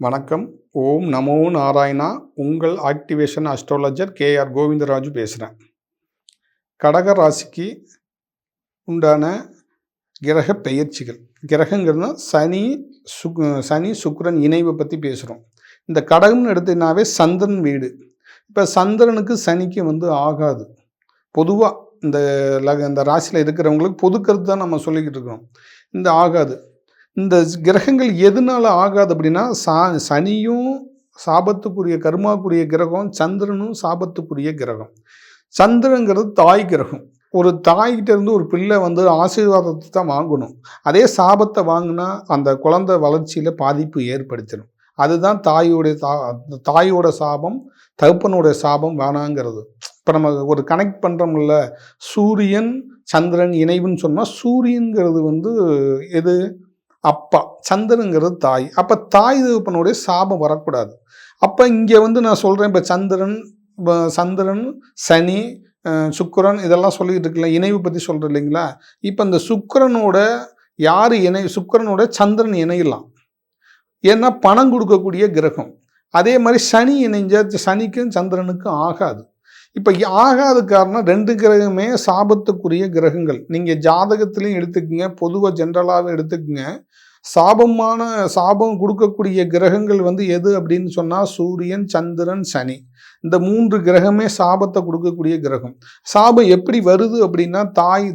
வணக்கம். ஓம் நமோ நாராயணா. உங்கள் activation astrologer KR Govindaraju பேசுகிறேன். கடக ராசிக்கு உண்டான கிரக பெயர்ச்சிகள். கிரகங்கிறதுனா சனி சுக்கிரன் இணைவை பற்றி பேசுகிறோம். இந்த கடகம்னு எடுத்தீங்கன்னாவே சந்திரன் வீடு. இப்போ சந்திரனுக்கு சனிக்கு ஆகாது. பொதுவாக இந்த ராசியில் இருக்கிறவங்களுக்கு பொது கருத்து தான் நம்ம சொல்லிக்கிட்டு இருக்கோம். இந்த ஆகாது. இந்த கிரகங்கள் எதனால ஆகாது அப்படின்னா, சனியும் சாபத்துக்குரிய கர்மாக்குரிய கிரகம், சந்திரனும் சாபத்துக்குரிய கிரகம். சந்திரங்கிறது தாய் கிரகம். ஒரு தாய்கிட்ட இருந்து ஒரு பிள்ளை ஆசீர்வாதத்தை தான் வாங்கணும். அதே சாபத்தை வாங்கினா அந்த குழந்தை வளர்ச்சியில் பாதிப்பு ஏற்படுத்திடும். அதுதான் தாயோட சாபம், தகப்பனுடைய சாபம் வேணாங்கிறது. இப்போ நம்ம ஒரு கனெக்ட் பண்ணுறோம்ல, சூரியன் சந்திரன் இணைவுன்னு சொன்னால், சூரியன்கிறது எது? அப்பா, சந்திரங்கிறது தாய். அப்போ தாய் தகப்பனுடைய சாபம் வரக்கூடாது. அப்போ இங்கே நான் சொல்கிறேன், இப்போ சந்திரன் சனி சுக்கிரன் இதெல்லாம் சொல்லிக்கிட்டு இருக்குல்ல, இணைவு பற்றி சொல்கிறேன் இல்லைங்களா? இப்போ இந்த சுக்கிரனோட சுக்கிரனோட சந்திரன் இணையலாம். ஏன்னா பணம் கொடுக்கக்கூடிய கிரகம். அதே மாதிரி சனி இணைஞ்ச சனிக்கும் சந்திரனுக்கும் ஆகாது. இப்போ ஆகாத காரணம், ரெண்டு கிரகமே சாபத்துக்குரிய கிரகங்கள். நீங்கள் ஜாதகத்திலையும் எடுத்துக்கங்க, பொதுவாக ஜென்ரலாகவே எடுத்துக்கங்க. சாபம் கொடுக்கக்கூடிய கிரகங்கள் எது அப்படின்னு சொன்னால், சூரியன் சந்திரன் சனி. இந்த மூன்று கிரகமே சாபத்தை கொடுக்கக்கூடிய கிரகம். சாபம் எப்படி வருது அப்படின்னா,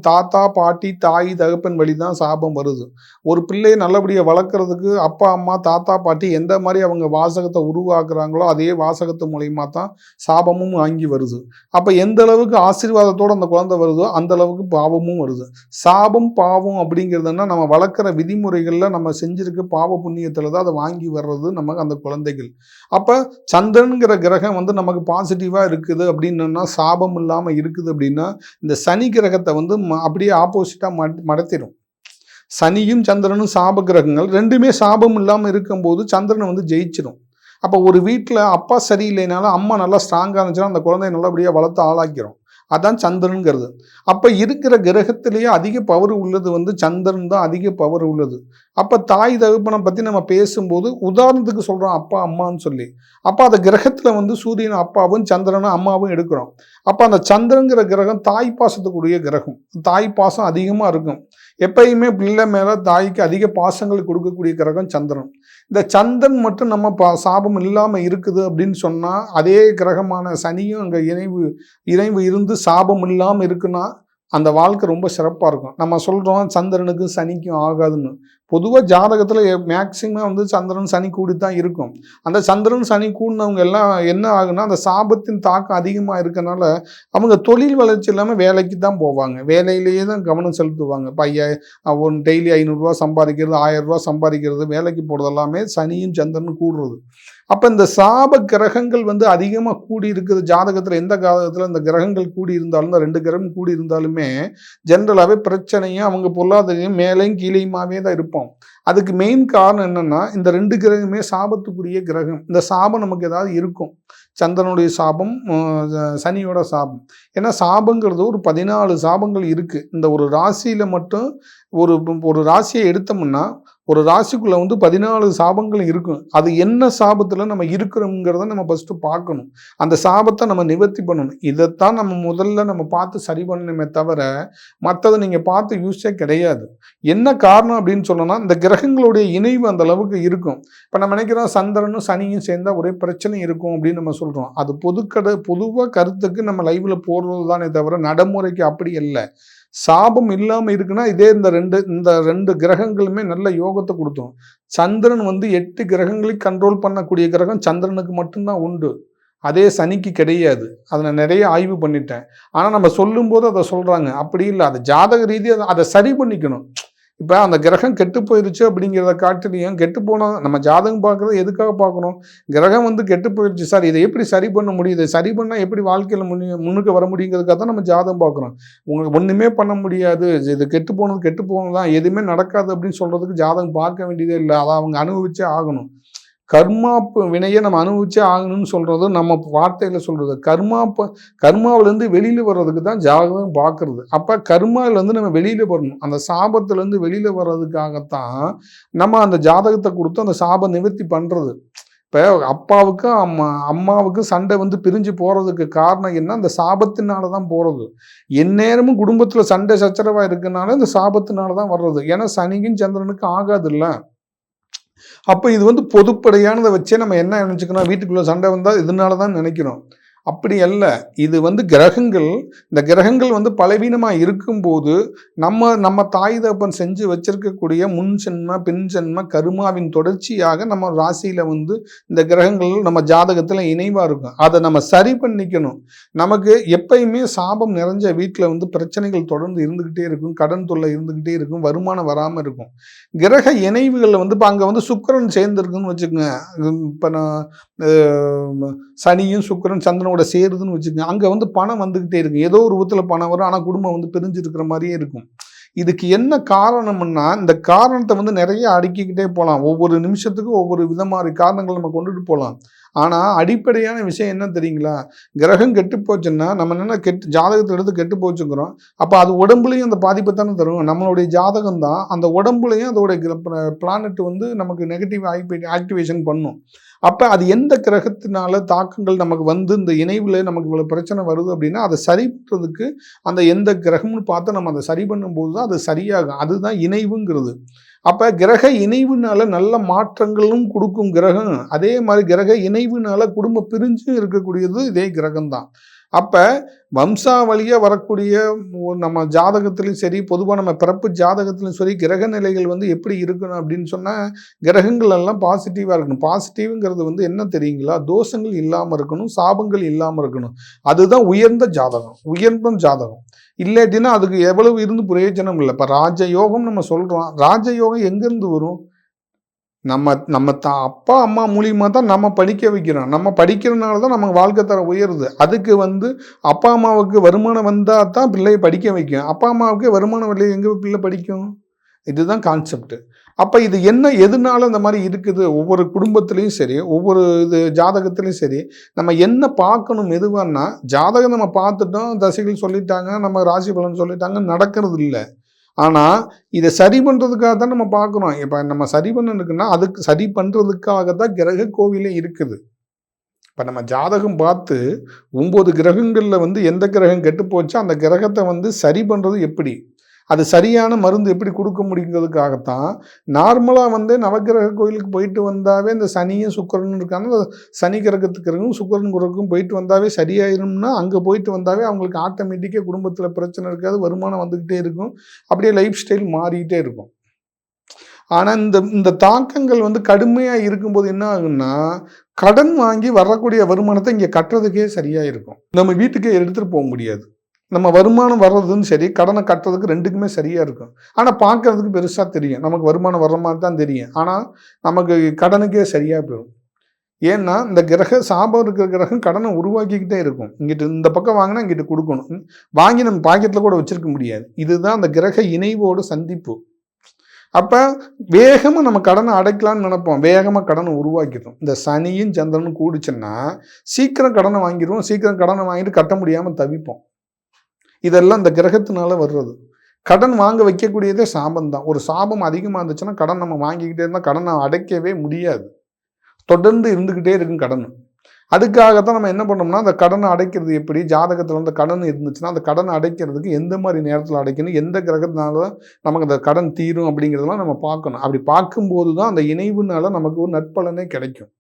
தாத்தா பாட்டி தாய் தகப்பன் வழி தான் சாபம் வருது. ஒரு பிள்ளையை நல்லபடியாக வளர்க்குறதுக்கு அப்பா அம்மா தாத்தா பாட்டி எந்த மாதிரி அவங்க வாசகத்தை உருவாக்குறாங்களோ அதே வாசகத்து மூலயமா தான் சாபமும் வாங்கி வருது. அப்போ எந்த அளவுக்கு ஆசீர்வாதத்தோடு அந்த குழந்தை வருதோ அந்த அளவுக்கு பாவமும் வருது. சாபம் பாவம் அப்படிங்கிறதுனா, நம்ம வளர்க்குற விதிமுறைகளில் நம்ம செஞ்சிருக்க பாவ புண்ணியத்தில் தான் அதை வாங்கி வர்றது நமக்கு அந்த குழந்தைகள். அப்போ சந்திரனுங்கிற கிரகம் நமக்கு பாசிட்டிவாக இருக்குது அப்படின்னா, சாபம் இல்லாமல் இருக்குது அப்படின்னா, இந்த சனி கிரகத்தை அப்படியே ஆப்போசிட்டாக மடத்திடும். சனியும் சந்திரனும் சாப கிரகங்கள். ரெண்டுமே சாபம் இல்லாமல் இருக்கும்போது சந்திரனை ஜெயிச்சிடும். அப்போ ஒரு வீட்டில் அப்பா சரியில்லைனாலும் அம்மா நல்லா ஸ்ட்ராங்காக இருந்துச்சுன்னா அந்த குழந்தைய நல்லபடியாக வளர்த்து ஆளாக்கிறோம். அதான் சந்திரனுங்கிறது. அப்போ இருக்கிற கிரகத்திலேயே அதிக பவர் உள்ளது சந்திரன் தான் அதிக பவர் உள்ளது. அப்போ தாய் தகப்பனை பற்றி நம்ம பேசும்போது உதாரணத்துக்கு சொல்கிறோம் அப்பா அம்மான்னு சொல்லி. அப்போ அந்த கிரகத்தில் சூரியன் அப்பாவும் சந்திரனும் அம்மாவும் எடுக்கிறோம். அப்போ அந்த சந்திரங்கிற கிரகம் தாய் பாசத்துக்குரிய கிரகம். தாய் பாசம் அதிகமாக இருக்கும். எப்பயுமே பிள்ளை மேலே தாய்க்கு அதிக பாசங்கள் கொடுக்கக்கூடிய கிரகம் சந்திரன். இந்த சந்திரன் மட்டும் நம்ம சாபம் இல்லாமல் இருக்குது அப்படின்னு சொன்னால், அதே கிரகமான சனியும் அங்கே இணைவு இருந்து சாபம் இல்லாமல் இருக்குன்னா அந்த வாழ்க்கை ரொம்ப சிறப்பாக இருக்கும். நம்ம சொல்கிறோம் சந்திரனுக்கும் சனிக்கும் ஆகாதுன்னு. பொதுவாக ஜாதகத்தில் மேக்சிமம் சந்திரன் சனி கூடி தான் இருக்கும். அந்த சந்திரன் சனி கூடினவங்க எல்லாம் என்ன ஆகுன்னா, அந்த சாபத்தின் தாக்கம் அதிகமாக இருக்கனால அவங்க தொழில் வளர்ச்சி இல்லாமல் வேலைக்கு தான் போவாங்க. வேலையிலேயே தான் கவனம் செலுத்துவாங்க. இப்போ டெய்லி 500 சம்பாதிக்கிறது, 1000 சம்பாதிக்கிறது, வேலைக்கு போகிறது எல்லாமே சனியும் சந்திரனும் கூடுறது. அப்போ இந்த சாப கிரகங்கள் அதிகமாக கூடி இருக்குது ஜாதகத்தில். எந்த ஜாதகத்தில் இந்த கிரகங்கள் கூடி இருந்தாலும், இந்த ரெண்டு கிரகம் கூடி இருந்தாலுமே ஜென்ரலாகவே பிரச்சனையும் அவங்க பொருளாதாரம் மேலேயும் கீழேயுமாவே தான் இருப்போம். அதுக்கு மெயின் காரணம் என்னென்னா, இந்த ரெண்டு கிரகமே சாபத்துக்குரிய கிரகம். இந்த சாபம் நமக்கு ஏதாவது இருக்கும். சந்திரனுடைய சாபம், சனியோட சாபம். ஏன்னா சாபங்கிறது ஒரு 14 சாபங்கள் இருக்குது. இந்த ஒரு ராசியில் மட்டும் ஒரு ராசியை எடுத்தோம்னா, ஒரு ராசிக்குள்ளே 14 சாபங்கள் இருக்கும். அது என்ன சாபத்தில் நம்ம இருக்கிறோங்கிறத நம்ம ஃபஸ்ட்டு பார்க்கணும். அந்த சாபத்தை நம்ம நிவர்த்தி பண்ணணும். இதைத்தான் நம்ம முதல்ல பார்த்து சரி பண்ணணுமே தவிர மற்றதை நீங்கள் பார்த்து யூஸே கிடையாது. என்ன காரணம் அப்படின்னு சொன்னோன்னா, இந்த கிரகங்களுடைய இணைவு அந்த அளவுக்கு இருக்கும். இப்போ நம்ம நினைக்கிறோம் சந்திரனும் சனியும் சேர்ந்தால் ஒரே பிரச்சனை இருக்கும் அப்படின்னு நம்ம சொல்கிறோம். அது பொதுவாக கருத்துக்கு நம்ம லைவில் போடுறது தானே தவிர நடைமுறைக்கு அப்படி இல்லை. சாபம் இல்லாமல் இருக்குன்னா இதே இந்த ரெண்டு கிரகங்களுமே நல்ல யோகத்தை கொடுத்தோம். சந்திரன் 8 கிரகங்களையும் கண்ட்ரோல் பண்ணக்கூடிய கிரகம் சந்திரனுக்கு மட்டும்தான் உண்டு. அதே சனிக்கு கிடையாது. அதை நான் நிறைய ஆய்வு பண்ணிட்டேன். ஆனால் நம்ம சொல்லும்போது அதை சொல்கிறாங்க. அப்படி இல்லை, அது ஜாதக ரீதியாக அதை சரி பண்ணிக்கணும். இப்போ அந்த கிரகம் கெட்டு போயிடுச்சு அப்படிங்கிறத காட்டிலையும், கெட்டு போனால் நம்ம ஜாதகம் பார்க்குறது எதுக்காக பார்க்கணும்? கிரகம் கெட்டு போயிடுச்சு சார், இதை எப்படி சரி பண்ண முடியுது, சரி பண்ணால் எப்படி வாழ்க்கையில் முன்னுக்கு வர முடியுங்கிறதுக்காக தான் நம்ம ஜாதகம் பார்க்குறோம். உங்களுக்கு ஒன்றுமே பண்ண முடியாது, இது கெட்டு போனது தான், எதுவுமே நடக்காது அப்படின்னு சொல்கிறதுக்கு ஜாதகம் பார்க்க வேண்டியதே இல்லை. அதை அவங்க அனுபவிச்சே ஆகணும். கர்மா வினையை நம்ம அனுபவிச்சே ஆகணும்னு சொல்றது நம்ம வார்த்தையில சொல்றது. கர்மாவிலேருந்து வெளியில வர்றதுக்கு தான் ஜாதகம் பார்க்கறது. அப்ப கர்மாவிலேருந்து நம்ம வெளியில வரணும். அந்த சாபத்திலேருந்து வெளியில வர்றதுக்காகத்தான் நம்ம அந்த ஜாதகத்தை கொடுத்து அந்த சாப நிவர்த்தி பண்றது. இப்போ அப்பாவுக்கும் அம்மாவுக்கும் சண்டை பிரிஞ்சு போறதுக்கு காரணம் என்ன? அந்த சாபத்தினால தான் போறது. எந்நேரமும் குடும்பத்தில் சண்டை சச்சரவா இருக்கனால இந்த சாபத்தினால தான் வர்றது. ஏன்னா சனிக்கும் சந்திரனுக்கும் ஆகாது இல்லை. அப்போ இது பொதுப்படையானதை வச்சே நம்ம என்ன நினச்சிக்கணும், வீட்டுக்குள்ளே சண்டை வந்தால் இதனால தான் நினைக்கிறோம். அப்படி அல்ல. இது கிரகங்கள். இந்த கிரகங்கள் பலவீனமாக இருக்கும்போது நம்ம தாய் தகப்பன் செஞ்சு வச்சிருக்கக்கூடிய முன் ஜென்ம பின் ஜென்ம கருமாவின் தொடர்ச்சியாக நம்ம ராசியில் இந்த கிரகங்கள் நம்ம ஜாதகத்தில் இணைவாக இருக்கும். அதை நம்ம சரி பண்ணிக்கணும். நமக்கு எப்பயுமே சாபம் நிறைஞ்ச வீட்டில் பிரச்சனைகள் தொடர்ந்து இருந்துக்கிட்டே இருக்கும், கடன் தொல்லை இருந்துக்கிட்டே இருக்கும், வருமானம் வராமல் இருக்கும். கிரக இணைவுகளில் இப்போ அங்கே சுக்கிரன் சேர்ந்துருக்குன்னு வச்சுக்கோங்க. இப்போ நான் சனியும் சுக்கிரன் சந்திரனோட சேருதுன்னு வச்சுக்கோங்க. அங்கே பணம் வந்துக்கிட்டே இருக்கும். ஏதோ ஒரு விதத்தில் பணம் வரும், ஆனால் குடும்பம் பிரிஞ்சு இருக்கிற மாதிரியே இருக்கும். இதுக்கு என்ன காரணம்னா, இந்த காரணத்தை நிறைய அடுக்கிக்கிட்டே போகலாம். ஒவ்வொரு நிமிஷத்துக்கும் ஒவ்வொரு விதமான காரணங்கள் நம்ம கொண்டுட்டு போகலாம். ஆனால் அடிப்படையான விஷயம் என்ன தெரியுங்களா? கிரகம் கெட்டு போச்சுன்னா நம்ம என்ன ஜாதகத்தை எடுத்து கெட்டு போச்சுக்கிறோம். அப்போ அது உடம்புலையும் அந்த பாதிப்பை தானே தரும். நம்மளுடைய ஜாதகம் தான் அந்த உடம்புலையும் அதோடைய பிளானட் நமக்கு நெகட்டிவ் ஆக்டிவேஷன் பண்ணும். அப்போ அது எந்த கிரகத்தினால தாக்கங்கள் நமக்கு இந்த இணைவில் நமக்கு இவ்வளோ பிரச்சனை வருது அப்படின்னா அதை சரி பண்ணுறதுக்கு அந்த எந்த கிரகம்னு பார்த்து நம்ம அதை சரி பண்ணும்போது தான் அது சரியாகும். அதுதான் இணைவுங்கிறது. அப்போ கிரக இணைவுனால நல்ல மாற்றங்களும் கொடுக்கும் கிரகம். அதே மாதிரி கிரக இணைவுனால குடும்பம் பிரிஞ்சும் இருக்கக்கூடியது இதே கிரகம்தான். அப்போ வம்சாவளியாக வரக்கூடிய நம்ம ஜாதகத்திலையும் சரி, பொதுவாக நம்ம பிறப்பு ஜாதகத்திலையும் சரி, கிரக நிலைகள் எப்படி இருக்கணும் அப்படின்னு சொன்னால் கிரகங்கள் எல்லாம் பாசிட்டிவாக இருக்கணும். பாசிட்டிவ்ங்கிறது என்ன தெரியுங்களா? தோஷங்கள் இல்லாமல் இருக்கணும், சாபங்கள் இல்லாமல் இருக்கணும். அதுதான் உயர்ந்த ஜாதகம், உயர்ந்த ஜாதகம். இல்லாட்டினா அதுக்கு எவ்வளவு இருந்து பிரயோஜனம் இல்லை. இப்போ ராஜயோகம் நம்ம சொல்கிறோம். ராஜயோகம் எங்கேருந்து வரும்? நம்ம அப்பா அம்மா மூலியமாக தான் நம்ம படிக்க வைக்கிறோம். நம்ம படிக்கிறதுனால தான் நம்ம வாழ்க்கை தரம் உயருது. அதுக்கு அப்பா அம்மாவுக்கு வருமானம் வந்தால் தான் பிள்ளையை படிக்க வைக்கும். அப்பா அம்மாவுக்கு வருமானம் வரல, எங்கே பிள்ளை படிக்கும்? இதுதான் கான்செப்ட். அப்போ இது எதனால இந்த மாதிரி இருக்குது? ஒவ்வொரு குடும்பத்துலேயும் சரி, ஒவ்வொரு ஜாதகத்துலேயும் சரி, நம்ம என்ன பார்க்கணும்? எதுவானா ஜாதகம் நம்ம பார்த்துட்டோம், தசைகள் சொல்லிட்டாங்க, நம்ம ராசி பலன் சொல்லிட்டாங்க, நடக்கிறது இல்லை. ஆனால் இதை சரி பண்ணுறதுக்காக தான் நம்ம பார்க்குறோம். இப்போ நம்ம சரி பண்ணணுக்குன்னா அதுக்கு சரி பண்ணுறதுக்காக தான் கிரக கோவிலே இருக்குது. இப்போ நம்ம ஜாதகம் பார்த்து 9 கிரகங்களில் எந்த கிரகம் கெட்டு போச்சோ அந்த கிரகத்தை சரி பண்ணுறது எப்படி, அது சரியான மருந்து எப்படி கொடுக்க முடியுங்கிறதுக்காகத்தான் நார்மலாக நவகிரக கோயிலுக்கு போயிட்டு வந்தாவே இந்த சனியும் சுக்கிரனும் இருக்காங்க. சனி கிரகத்துக்கு சுக்கிரன் கிரகம் போயிட்டு வந்தாவே சரியாயிரும்னா அங்கே போயிட்டு வந்தாவே அவங்களுக்கு ஆட்டோமேட்டிக்காக குடும்பத்தில் பிரச்சனை இருக்காது, வருமானம் வந்துக்கிட்டே இருக்கும், அப்படியே லைஃப் ஸ்டைல் மாறிக்கிட்டே இருக்கும். ஆனால் இந்த தாக்கங்கள் கடுமையாக இருக்கும்போது என்ன ஆகுன்னா, கடன் வாங்கி வரக்கூடிய வருமானத்தை இங்கே கட்டுறதுக்கே சரியாக இருக்கும். நம்ம வீட்டுக்கே எடுத்துகிட்டு போக முடியாது. நம்ம வருமானம் வர்றதுன்னு சரி, கடனை கட்டுறதுக்கு ரெண்டுக்குமே சரியாக இருக்கும். ஆனால் பார்க்கறதுக்கு பெருசாக தெரியும், நமக்கு வருமானம் வர்ற மாதிரி தான் தெரியும். ஆனால் நமக்கு கடனுக்கே சரியாக போயிடும். ஏன்னா இந்த சாபம் இருக்கிற கிரகம் கடனை உருவாக்கிக்கிட்டே இருக்கும். இங்கிட்டு இந்த பக்கம் வாங்கினா இங்கிட்டு கொடுக்கணும், வாங்கி நம்ம பாக்கெட்டில் கூட வச்சிருக்க முடியாது. இதுதான் அந்த கிரக இணைவோடு சந்திப்பு. அப்போ வேகமாக நம்ம கடனை அடைக்கலான்னு நினைப்போம், வேகமாக கடனை உருவாக்கிடும். இந்த சனியும் சந்திரனும் கூடிச்சுன்னா சீக்கிரம் கடனை வாங்கிடுவோம், சீக்கிரம் கடனை வாங்கிட்டு கட்ட முடியாமல் தவிப்போம். இதெல்லாம் இந்த கிரகத்தினால வர்றது. கடன் வாங்க வைக்கக்கூடியதே சாபம் தான். ஒரு சாபம் அதிகமாக இருந்துச்சுன்னா கடன் நம்ம வாங்கிக்கிட்டே இருந்தால் கடனை அடைக்கவே முடியாது, தொடர்ந்து இருந்துக்கிட்டே இருக்கும் கடன். அதுக்காகத்தான் நம்ம என்ன பண்ணோம்னா அந்த கடனை அடைக்கிறது எப்படி, ஜாதகத்தில் அந்த கடன் இருந்துச்சுன்னா அந்த கடனை அடைக்கிறதுக்கு எந்த மாதிரி நேரத்தில் அடைக்கணும், எந்த கிரகத்தினால நமக்கு அந்த கடன் தீரும் அப்படிங்கிறதெல்லாம் நம்ம பார்க்கணும். அப்படி பார்க்கும்போது தான் அந்த இணைவுனால நமக்கு ஒரு நற்பலனே கிடைக்கும்.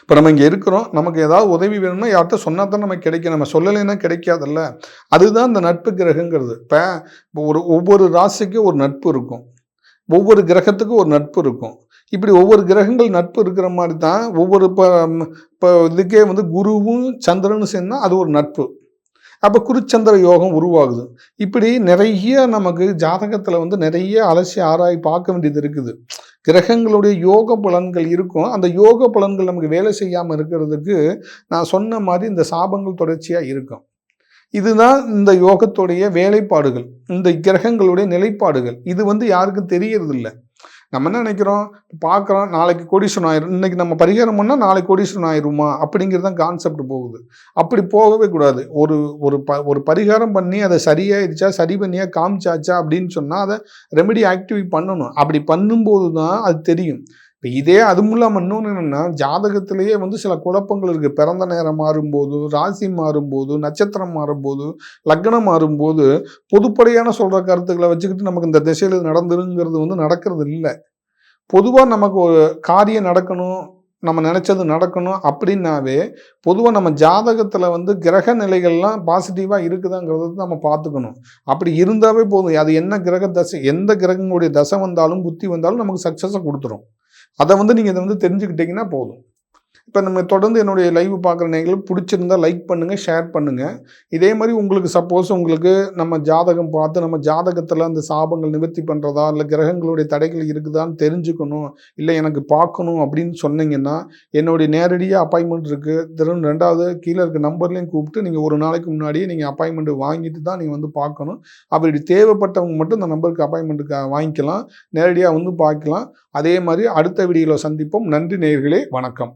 இப்போ நம்ம இங்கே இருக்கிறோம், நமக்கு ஏதாவது உதவி வேணும்னா யார்கிட்ட சொன்னால் தான் நமக்கு கிடைக்கும், நம்ம சொல்லலைன்னா கிடைக்காதல்ல. அதுதான் இந்த நட்பு கிரகங்கிறது. இப்போ ஒவ்வொரு ராசிக்கும் ஒரு நட்பு இருக்கும், ஒவ்வொரு கிரகத்துக்கும் ஒரு நட்பு இருக்கும். இப்படி ஒவ்வொரு கிரகங்கள் நட்பு இருக்கிற மாதிரி தான் ஒவ்வொரு இப்போ இதுக்கே குருவும் சந்திரனும் சேர்ந்தா அது ஒரு நட்பு. அப்போ குருச்சந்திர யோகம் உருவாகுது. இப்படி நிறைய நமக்கு ஜாதகத்தில் நிறைய அலசி ஆராய் பார்க்க வேண்டியது இருக்குது. கிரகங்களுடைய யோக பலன்கள் இருக்கும். அந்த யோக பலன்கள் நமக்கு வேலை செய்யாமல் இருக்கிறதுக்கு நான் சொன்ன மாதிரி இந்த சாபங்கள் தொடர்ச்சியாக இருக்கும். இதுதான் இந்த யோகத்துடைய வேலைப்பாடுகள், இந்த கிரகங்களுடைய நிலைப்பாடுகள். இது யாருக்கும் தெரியறதில்லை. நம்ம என்ன நினைக்கிறோம், பார்க்குறோம் நாளைக்கு கோடீஸ்வரன் ஆயிரும். இன்னைக்கு நம்ம பரிகாரம் பண்ணால் நாளைக்கு கோடீஸ்வரன் ஆயிருமா அப்படிங்கிறது தான் கான்செப்ட் போகுது. அப்படி போகவே கூடாது. ஒரு ஒரு பரிகாரம் பண்ணி அதை சரியாயிடுச்சா, சரி பண்ணியா, காமிச்சாச்சா அப்படின்னு சொன்னால் அதை ரெமெடி ஆக்டிவேட் பண்ணணும். அப்படி பண்ணும்போது தான் அது தெரியும். இப்போ இதே அதுவும் இல்லாமல் இன்னொன்று என்னென்னா, ஜாதகத்திலேயே வந்து சில குழப்பங்கள் இருக்குது. பிறந்த நேரம் மாறும்போது, ராசி மாறும்போது, நட்சத்திரம் மாறும்போது, லக்னம் மாறும்போது பொதுப்படையான சொல்கிற கருத்துக்களை வச்சுக்கிட்டு நமக்கு இந்த திசையில் நடந்துருங்கிறது வந்து நடக்கிறது இல்லை. பொதுவாக நமக்கு ஒரு காரியம் நடக்கணும், நம்ம நினச்சது நடக்கணும் அப்படின்னாவே பொதுவாக நம்ம ஜாதகத்தில் வந்து கிரக நிலைகள்லாம் பாசிட்டிவாக இருக்குதாங்கிறத நம்ம பார்த்துக்கணும். அப்படி இருந்தாவே போதும். அது என்ன கிரக தசை, எந்த கிரகங்களுடைய தசை வந்தாலும் புத்தி வந்தாலும் நமக்கு சக்ஸஸை கொடுத்துரும். அதை வந்து நீங்கள் இதை வந்து தெரிஞ்சுக்கிட்டீங்கன்னா போதும். இப்போ நம்ம தொடர்ந்து என்னுடைய லைவ் பார்க்குற நேயர்களுக்கு பிடிச்சிருந்தா லைக் பண்ணுங்கள், ஷேர் பண்ணுங்கள். இதே மாதிரி உங்களுக்கு சப்போஸ் உங்களுக்கு நம்ம ஜாதகம் பார்த்து நம்ம ஜாதகத்தில் அந்த சாபங்கள் நிவர்த்தி பண்ணுறதா, இல்லை கிரகங்களுடைய தடைகள் இருக்குதான்னு தெரிஞ்சுக்கணும், இல்லை எனக்கு பார்க்கணும் அப்படின்னு சொன்னீங்கன்னா, என்னுடைய நேரடியாக அப்பாயின்மெண்ட் இருக்குது. திரும்ப 2வது கீழே இருக்க நம்பர்லேயும் கூப்பிட்டு நீங்கள் ஒரு நாளைக்கு முன்னாடியே நீங்கள் அப்பாயின்மெண்ட் வாங்கிட்டு தான் நீங்கள் வந்து பார்க்கணும். அப்படி தேவைப்பட்டவங்க மட்டும் இந்த நம்பருக்கு அப்பாயின்மெண்ட்டுக்கு வாங்கிக்கலாம், நேரடியாக வந்து பார்க்கலாம். அதே மாதிரி அடுத்த வீடியோவில் சந்திப்போம். நன்றி நேயர்களே, வணக்கம்.